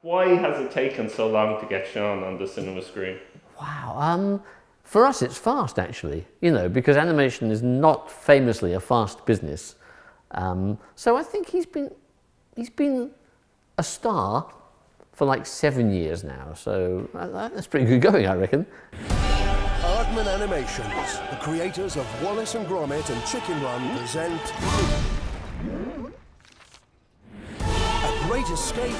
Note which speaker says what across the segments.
Speaker 1: Why has it taken so long to get Shaun on the cinema screen?
Speaker 2: Wow, for us it's fast actually, because animation is not famously a fast business. So I think he's been a star for like 7 years now, so that's pretty good going, I reckon.
Speaker 3: Aardman Animations, the creators of Wallace and Gromit and Chicken Run, present A Great Escape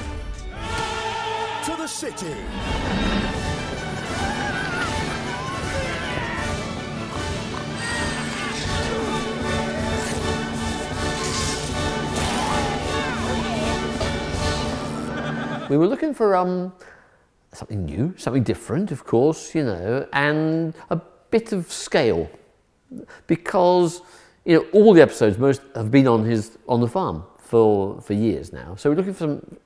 Speaker 3: to the City.
Speaker 2: We were looking for something new, something different, of course, and a bit of scale, because all the episodes most have been on the farm for years now. So we're looking for some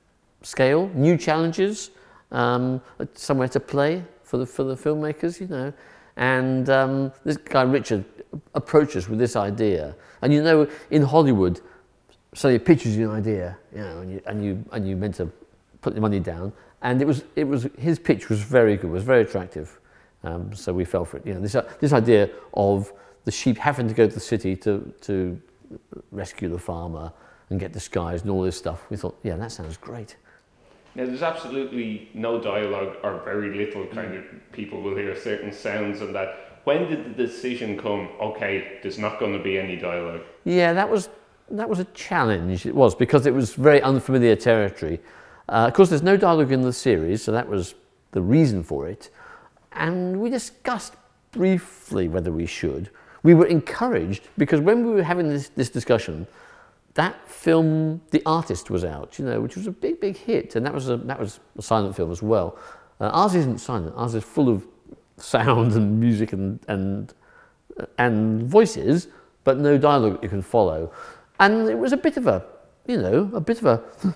Speaker 2: scale, new challenges, somewhere to play for the filmmakers, And this guy Richard approached us with this idea, and in Hollywood, somebody pitches you an idea, and you meant to put the money down, and his pitch was very good, was very attractive, so we fell for it. This idea of the sheep having to go to the city to rescue the farmer and get disguised and all this stuff. We thought, yeah, that sounds great.
Speaker 1: Now, there's absolutely no dialogue, or very little. Kind of people will hear certain sounds and that. When did the decision come? Okay, there's not going to be any dialogue.
Speaker 2: Yeah, that was a challenge. It was, because it was very unfamiliar territory. Of course, there's no dialogue in the series, so that was the reason for it. And we discussed briefly whether we should. We were encouraged, because when we were having this discussion, that film, The Artist, was out, which was a big hit, and that was a silent film as well. Ours isn't silent. Ours is full of sound and music and voices, but no dialogue you can follow. And it was a bit of a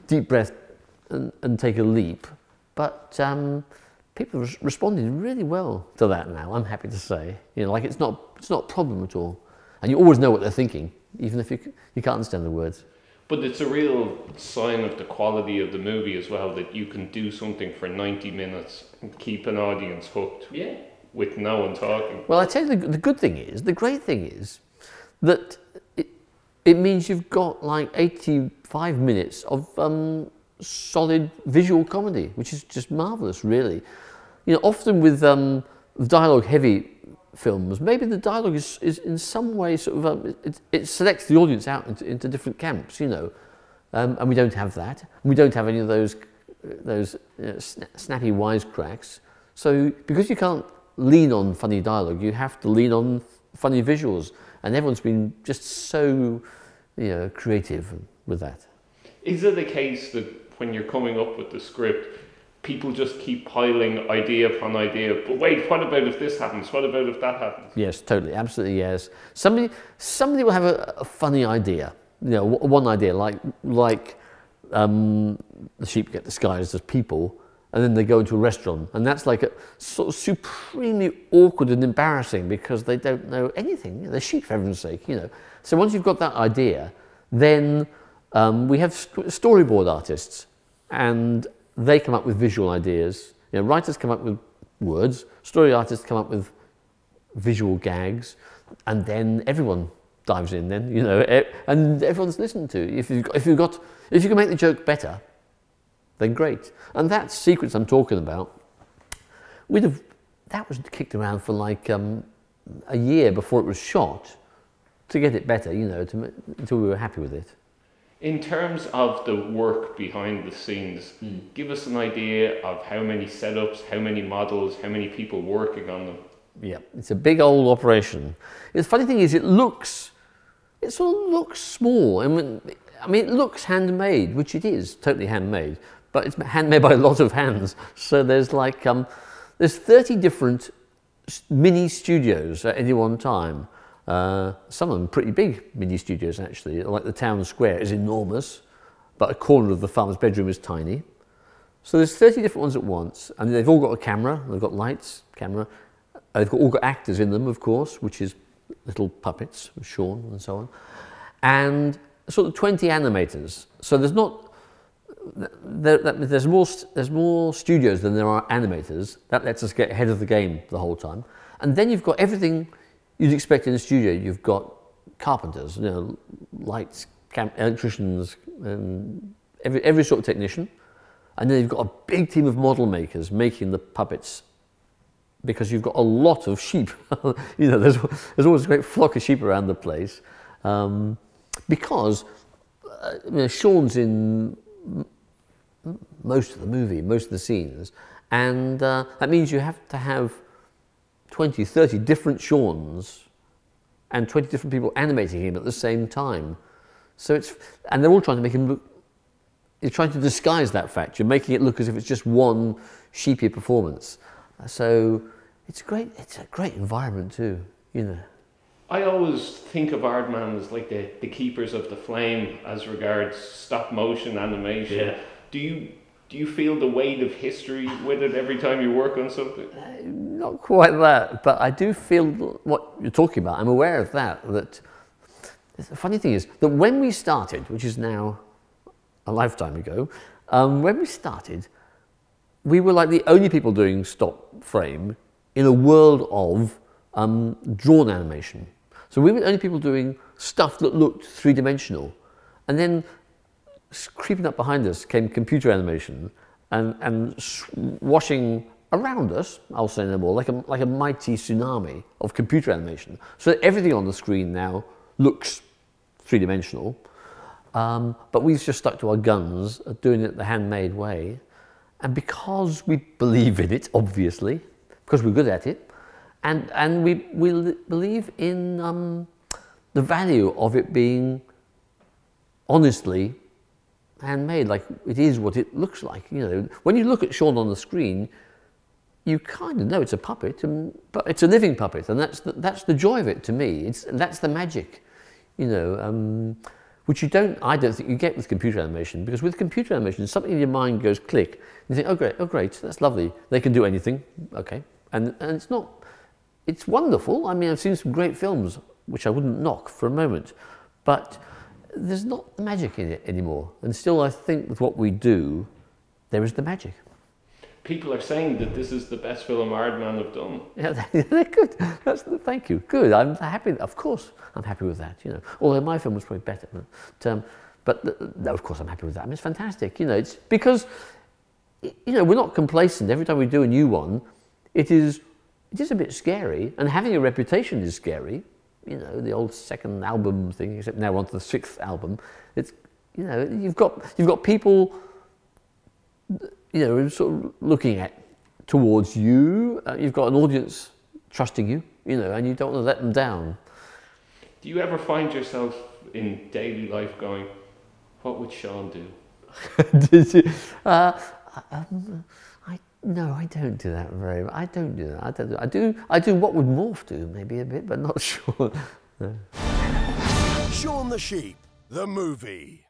Speaker 2: deep breath and take a leap. But people are responding really well to that now, I'm happy to say. Like it's not a problem at all. And you always know what they're thinking, even if you can't understand the words.
Speaker 1: But it's a real sign of the quality of the movie as well, that you can do something for 90 minutes and keep an audience hooked. Yeah. With no one talking.
Speaker 2: Well, I tell you, the great thing is that it means you've got like 85 minutes of solid visual comedy, which is just marvellous, really. Often with dialogue-heavy films, maybe the dialogue is in some way sort of it selects the audience out into different camps, and we don't have that. We don't have any of those snappy wisecracks. So because you can't lean on funny dialogue, you have to lean on funny visuals, and everyone's been just so creative with that.
Speaker 1: Is it a case that when you're coming up with the script, people just keep piling idea upon idea, but wait, what about if this happens? What about if that happens?
Speaker 2: Yes, totally, absolutely, yes. Somebody will have a funny idea, one idea, like the sheep get disguised as people, and then they go into a restaurant, and that's like a sort of supremely awkward and embarrassing because they don't know anything. They're sheep, for heaven's sake, So once you've got that idea, then we have storyboard artists, and they come up with visual ideas. Writers come up with words, story artists come up with visual gags, and then everyone dives in. Then and everyone's listened to. If you can make the joke better, then great. And that sequence I'm talking about, that was kicked around for like a year before it was shot to get it better. Until we were happy with it.
Speaker 1: In terms of the work behind the scenes, give us an idea of how many setups, how many models, how many people working on them.
Speaker 2: Yeah, it's a big old operation. The funny thing is, it sort of looks small. I mean, it looks handmade, which it is, totally handmade, but it's handmade by a lot of hands. So there's like, there's 30 different mini studios at any one time. Some of them pretty big mini studios actually, like the town square is enormous, but a corner of the farmer's bedroom is tiny. So there's 30 different ones at once, and they've all got a camera, they've got lights, camera, they've all got actors in them, of course, which is little puppets, Shaun and so on, and sort of 20 animators. So there's not there's more studios than there are animators. That lets us get ahead of the game the whole time. And then you've got everything you'd expect in a studio. You've got carpenters, lights, electricians, every sort of technician. And then you've got a big team of model makers making the puppets, because you've got a lot of sheep. There's always a great flock of sheep around the place. Because Shaun's in most of the movie, most of the scenes, and that means you have to have 20, 30 different Shauns and 20 different people animating him at the same time. So and they're all trying to make him look, you're trying to disguise that fact. You're making it look as if it's just one sheepy performance. So it's a great environment too,
Speaker 1: I always think of Aardman as like the keepers of the flame as regards stop motion animation.
Speaker 2: Yeah.
Speaker 1: Do you feel the weight of history with it every time you work on something?
Speaker 2: Not quite that, but I do feel what you're talking about. I'm aware of that. The funny thing is that when we started, which is now a lifetime ago, when we started, we were like the only people doing stop frame in a world of drawn animation. So we were the only people doing stuff that looked three-dimensional. And then creeping up behind us came computer animation and washing around us, I'll say no more, like a mighty tsunami of computer animation. So that everything on the screen now looks three-dimensional. But we've just stuck to our guns at doing it the handmade way. And because we believe in it, obviously, because we're good at it, and we believe in the value of it being honestly handmade, like it is what it looks like. When you look at Shaun on the screen, you kind of know it's a puppet, but it's a living puppet, and that's the joy of it to me. That's the magic, which I don't think you get with computer animation, because with computer animation, something in your mind goes click. You think, oh great, that's lovely. They can do anything, okay, and it's wonderful. I mean, I've seen some great films, which I wouldn't knock for a moment, but there's not the magic in it anymore. And still, I think with what we do, there is the magic.
Speaker 1: People are saying that this is the best film Aardman have done.
Speaker 2: Yeah, they're good. Thank you. Good. I'm happy. Of course, I'm happy with that. Although my film was probably better, but no, of course, I'm happy with that. I mean, it's fantastic. It's because we're not complacent. Every time we do a new one, it is a bit scary, and having a reputation is scary. The old second album thing, except now we're on to the 6th album. It's you've got people sort of looking towards you. You've got an audience trusting you, and you don't want to let them down.
Speaker 1: Do you ever find yourself in daily life going, what would Shaun do?
Speaker 2: Did you? No, I don't do that very much. I don't do that. I do what would Morph do, maybe a bit, but not Shaun. No.
Speaker 3: Shaun the Sheep, the movie.